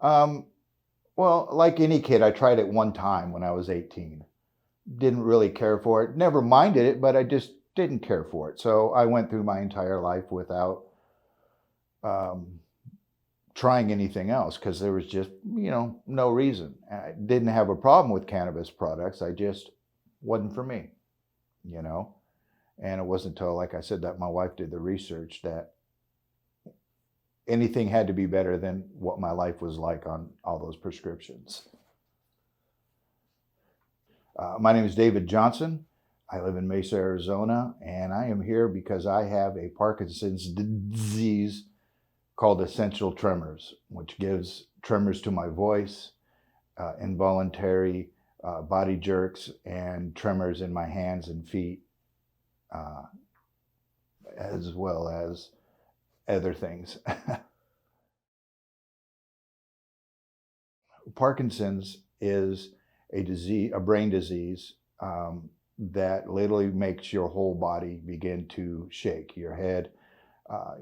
Um, well, like any kid, I tried it one time when I was 18. Didn't really care for it. Never minded it, but I just didn't care for it. So I went through my entire life without um, trying anything else because there was just, no reason. I didn't have a problem with cannabis products. I just wasn't for me, you know. And it wasn't until, like I said, that my wife did the research that anything had to be better than what my life was like on all those prescriptions. My name is David Johnson. I live in Mesa, Arizona, and I am here because I have a Parkinson's disease called essential tremors, which gives tremors to my voice, involuntary body jerks, and tremors in my hands and feet, uh, as well as other things. Parkinson's is a disease, a brain disease, that literally makes your whole body begin to shake. Your head,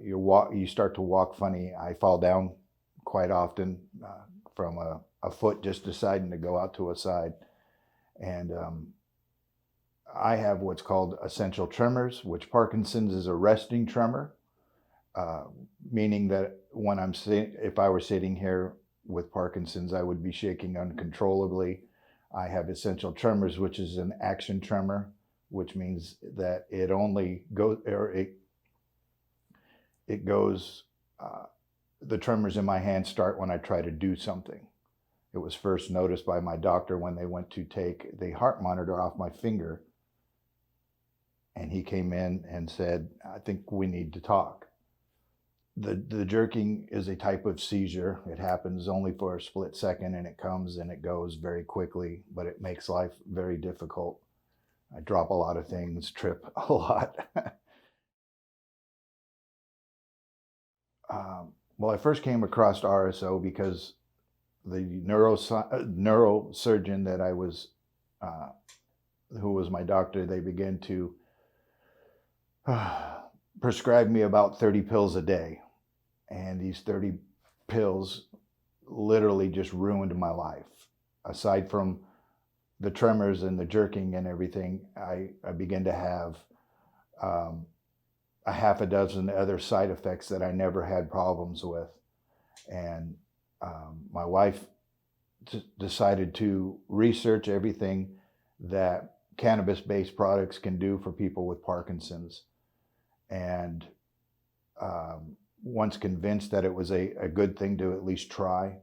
you start to walk funny. I fall down quite often from a foot just deciding to go out to a side. And I have what's called essential tremors, which Parkinson's is a resting tremor, uh, meaning that when if I were sitting here with Parkinson's, I would be shaking uncontrollably. I have essential tremors, which is an action tremor, which means that it only goes, or it goes, the tremors in my hand start when I try to do something. It was first noticed by my doctor when they went to take the heart monitor off my finger. And he came in and said, I think we need to talk. The jerking is a type of seizure. It happens only for a split second, and it comes and it goes very quickly, but it makes life very difficult. I drop a lot of things, trip a lot. Well, I first came across RSO because the neurosurgeon that I was, uh, who was my doctor, they began to prescribe me about 30 pills a day. And these 30 pills literally just ruined my life. Aside from the tremors and the jerking and everything, I began to have a half a dozen other side effects that I never had problems with. And my wife decided to research everything that cannabis-based products can do for people with Parkinson's. And once convinced that it was a good thing to at least try,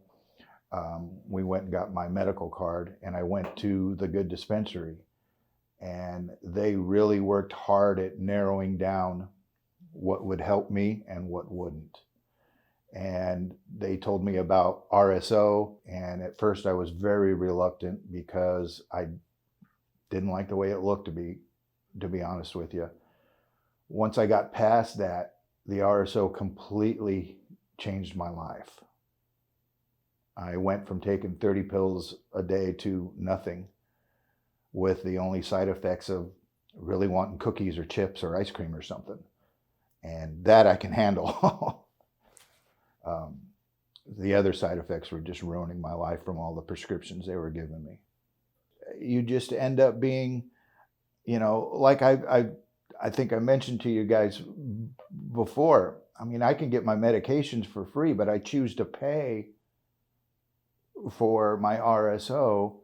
we went and got my medical card, and I went to the good dispensary. And they really worked hard at narrowing down what would help me and what wouldn't. And they told me about RSO, and at first I was very reluctant because I didn't like the way it looked, to be honest with you. Once I got past that, the RSO completely changed my life. I went from taking 30 pills a day to nothing, with the only side effects of really wanting cookies or chips or ice cream or something. And that I can handle. The other side effects were just ruining my life from all the prescriptions they were giving me. You just end up being, like I think I mentioned to you guys before. I mean, I can get my medications for free, but I choose to pay for my RSO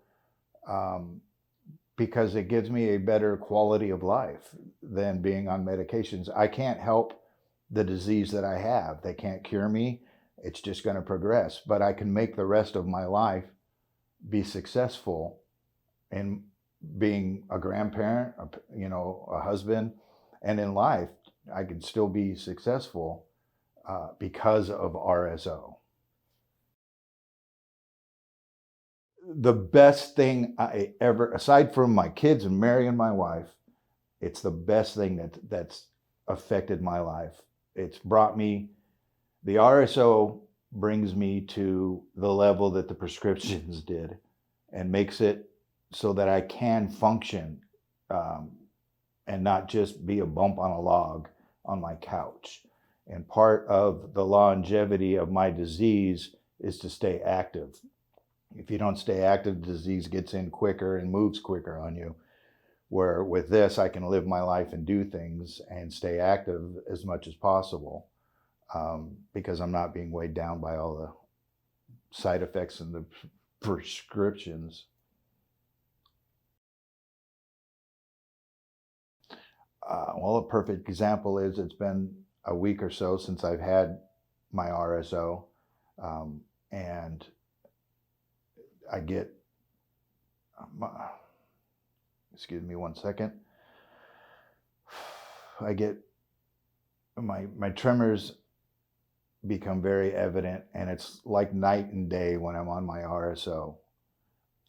because it gives me a better quality of life than being on medications. I can't help the disease that I have. They can't cure me. It's just going to progress. But I can make the rest of my life be successful in being a grandparent, a husband, and in life, I can still be successful because of RSO. The best thing I ever, aside from my kids and marrying my wife, it's the best thing that's affected my life. It's brought me, the RSO brings me to the level that the prescriptions did, and makes it so that I can function and not just be a bump on a log on my couch. And part of the longevity of my disease is to stay active. If you don't stay active, the disease gets in quicker and moves quicker on you. Where with this, I can live my life and do things and stay active as much as possible, because I'm not being weighed down by all the side effects and the prescriptions. Well, a perfect example is it's been a week or so since I've had my RSO, and I get, excuse me one second, I get, my tremors become very evident, and it's like night and day when I'm on my RSO.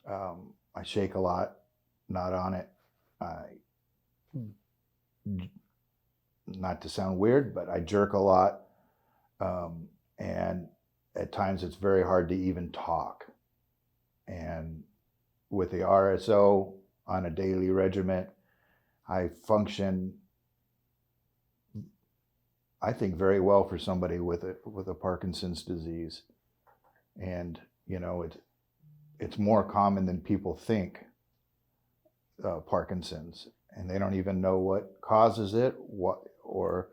I shake a lot, not on it. Not to sound weird, but I jerk a lot, and at times it's very hard to even talk. And with the RSO on a daily regimen, I function, I think, very well for somebody with a Parkinson's disease. And you know, it's more common than people think, Parkinson's, and they don't even know what causes it, or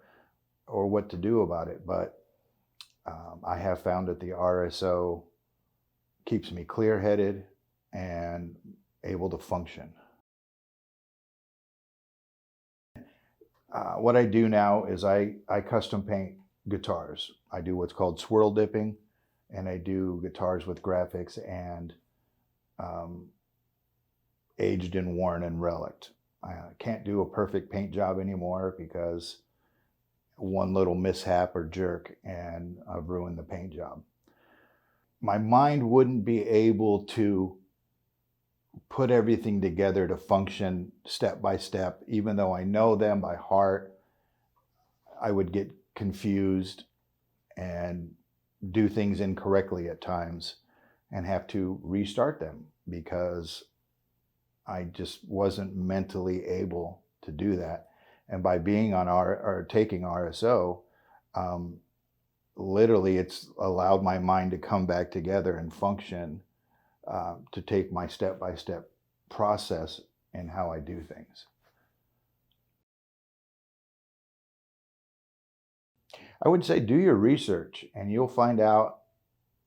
what to do about it. But I have found that the RSO keeps me clear-headed and able to function. What I do now is I custom paint guitars. I do what's called swirl dipping, and I do guitars with graphics and aged and worn and relict. I can't do a perfect paint job anymore because one little mishap or jerk and I've ruined the paint job. My mind wouldn't be able to put everything together to function step by step. Even though I know them by heart, I would get confused and do things incorrectly at times and have to restart them because I just wasn't mentally able to do that. And by being on taking RSO, literally it's allowed my mind to come back together and function, to take my step-by-step process in how I do things. I would say do your research and you'll find out,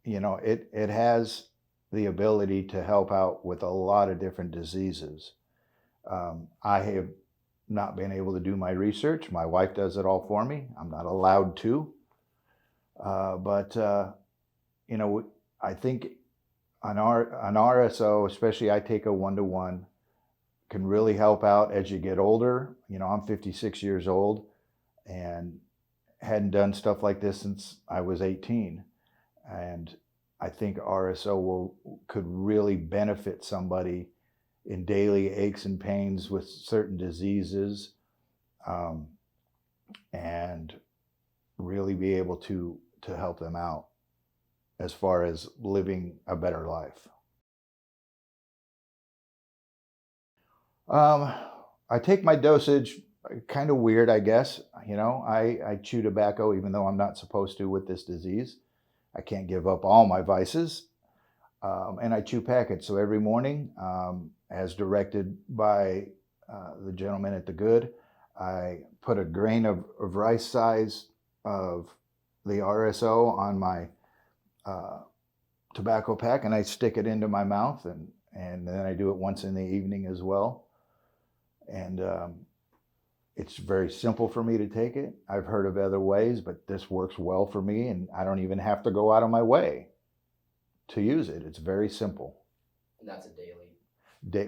you know, it has the ability to help out with a lot of different diseases. I have not been able to do my research. My wife does it all for me. I'm not allowed to. But you know, I think an RSO, especially I take a 1-to-1, can really help out as you get older. You know, I'm 56 years old and hadn't done stuff like this since I was 18. And I think RSO could really benefit somebody in daily aches and pains with certain diseases, and really be able to help them out as far as living a better life. I take my dosage kind of weird, I guess. You know, I chew tobacco even though I'm not supposed to with this disease. I can't give up all my vices. And I chew packets. So every morning, as directed by the gentleman at the Good, I put a grain of rice size of the RSO on my tobacco pack, and I stick it into my mouth, and then I do it once in the evening as well. And it's very simple for me to take it. I've heard of other ways, but this works well for me, and I don't even have to go out of my way to use it. It's very simple. And that's a daily?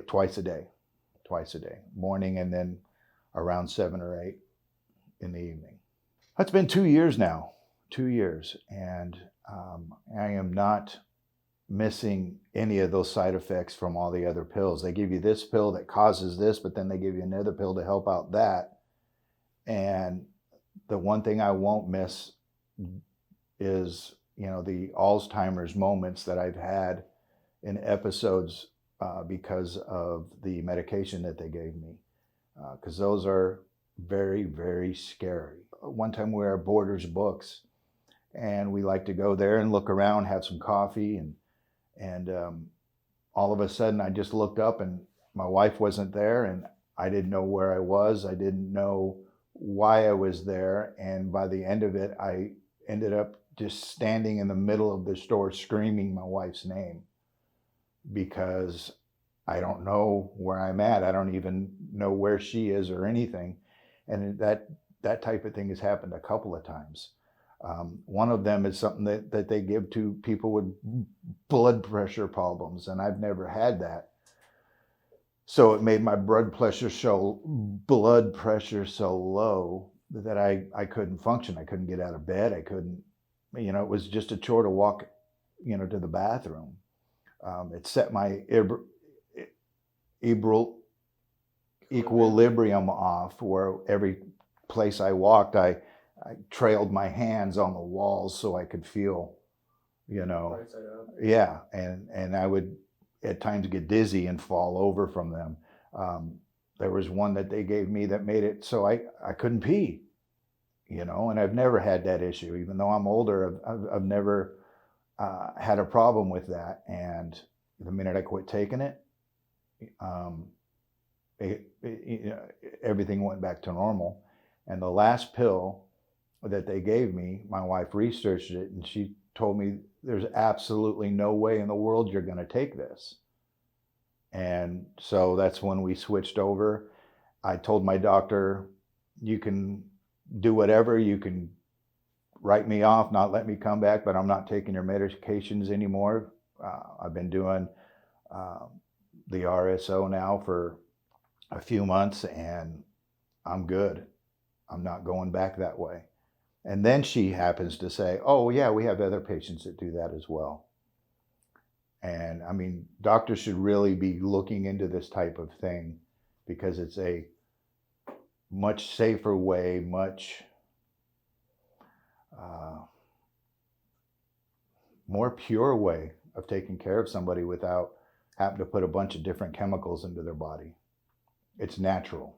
Twice a day, morning and then around 7 or 8 in the evening. That's been 2 years now, 2 years, and I am not missing any of those side effects from all the other pills. They give you this pill that causes this, but then they give you another pill to help out that. And the one thing I won't miss is, you know, the Alzheimer's moments that I've had in episodes because of the medication that they gave me, because those are very, very scary. One time we were at Borders Books, and we like to go there and look around, have some coffee, and all of a sudden I just looked up and my wife wasn't there, and I didn't know where I was. I didn't know why I was there, and by the end of it, I ended up just standing in the middle of the store screaming my wife's name, because I don't know where I'm at. I don't even know where she is or anything. And that type of thing has happened a couple of times. One of them is something that they give to people with blood pressure problems, and I've never had that. So it made my blood pressure so low that I couldn't function. I couldn't get out of bed. I couldn't, it was just a chore to walk, to the bathroom. It set my equilibrium off, where every place I walked, I trailed my hands on the walls so I could feel, Right side up. yeah, and I would at times get dizzy and fall over from them. There was one that they gave me that made it so I couldn't pee, and I've never had that issue. Even though I'm older, I've never had a problem with that. And the minute I quit taking it, everything went back to normal. And the last pill that they gave me, my wife researched it, and she told me there's absolutely no way in the world you're going to take this. And so that's when we switched over. I told my doctor, you can do whatever, you can write me off, not let me come back, but I'm not taking your medications anymore. I've been doing the RSO now for a few months, and I'm good. I'm not going back that way. And then she happens to say, oh yeah, we have other patients that do that as well. And I mean, doctors should really be looking into this type of thing, because it's a much safer way, much more pure way of taking care of somebody without having to put a bunch of different chemicals into their body. It's natural.